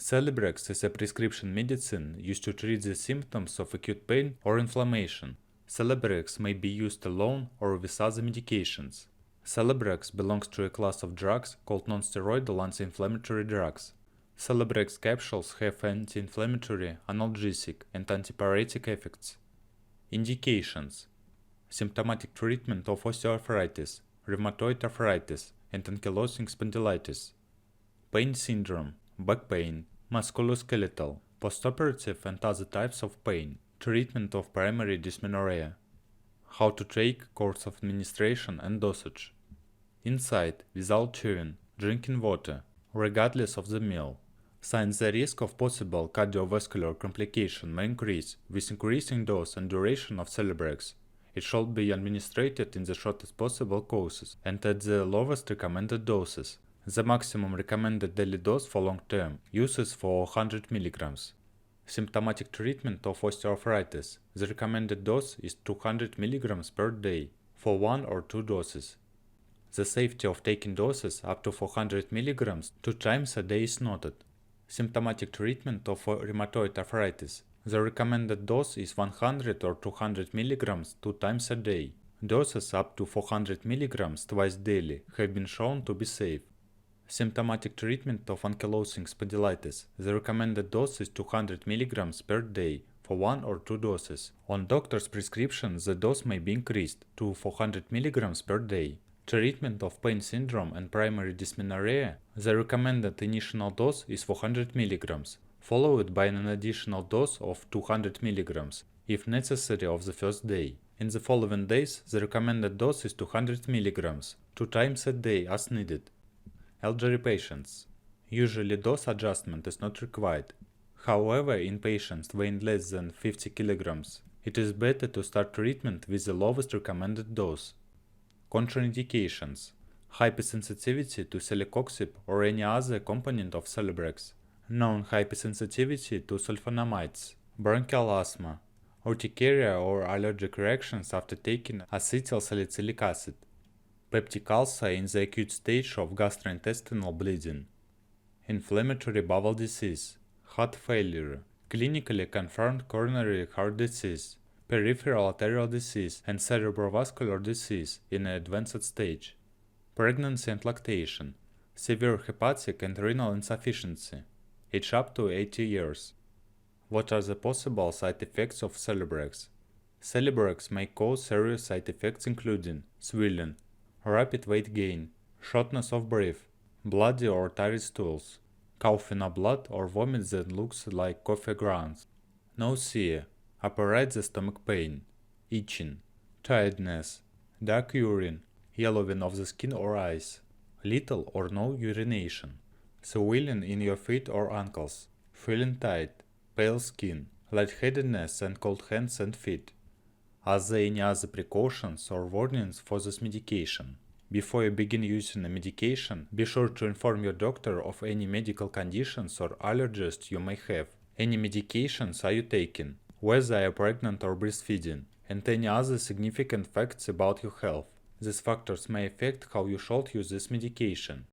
Celebrex is a prescription medicine used to treat the symptoms of acute pain or inflammation. Celebrex may be used alone or with other medications. Celebrex belongs to a class of drugs called non-steroidal anti-inflammatory drugs. Celebrex capsules have anti-inflammatory, analgesic, and antipyretic effects. Indications: symptomatic treatment of osteoarthritis, rheumatoid arthritis, and ankylosing spondylitis. Pain syndrome, back pain, musculoskeletal, postoperative and other types of pain. Treatment of primary dysmenorrhea. How to take, course of administration and dosage. Inside, without chewing, drinking water, regardless of the meal. Since the risk of possible cardiovascular complication may increase with increasing dose and duration of Celebrex, it should be administered in the shortest possible courses and at the lowest recommended doses. The maximum recommended daily dose for long-term use is 400 mg. Symptomatic treatment of osteoarthritis. The recommended dose is 200 mg per day for 1 or 2 doses. The safety of taking doses up to 400 mg 2 times a day is noted. Symptomatic treatment of rheumatoid arthritis. The recommended dose is 100 or 200 mg 2 times a day. Doses up to 400 mg twice daily have been shown to be safe. Symptomatic treatment of ankylosing spondylitis. The recommended dose is 200 mg per day for 1 or 2 doses. On doctor's prescription, the dose may be increased to 400 mg per day. Treatment of pain syndrome and primary dysmenorrhea. The recommended initial dose is 400 mg, followed by an additional dose of 200 mg, if necessary, of the first day. In the following days, the recommended dose is 200 mg, 2 times a day as needed. Elderly patients. Usually dose adjustment is not required. However, in patients weighing less than 50 kg, it is better to start treatment with the lowest recommended dose. Contraindications: hypersensitivity to Celecoxib or any other component of Celebrex, known hypersensitivity to sulfonamides, bronchial asthma, urticaria or allergic reactions after taking acetylsalicylic acid, peptic ulcer in the acute stage of gastrointestinal bleeding, inflammatory bowel disease, heart failure, clinically confirmed coronary heart disease, peripheral arterial disease, and cerebrovascular disease in an advanced stage, pregnancy and lactation, severe hepatic and renal insufficiency, age up to 80 years. What are the possible side effects of Celebrex? Celebrex may cause serious side effects including swelling, rapid weight gain, shortness of breath, bloody or tarry stools, coughing up blood or vomit that looks like coffee grounds, nausea, apparent stomach pain, itching, tiredness, dark urine, yellowing of the skin or eyes, little or no urination, swelling in your feet or ankles, feeling tight, pale skin, lightheadedness and cold hands and feet. Are there any other precautions or warnings for this medication? Before you begin using a medication, be sure to inform your doctor of any medical conditions or allergies you may have. Any medications are you taking, whether you are pregnant or breastfeeding, and any other significant facts about your health. These factors may affect how you should use this medication.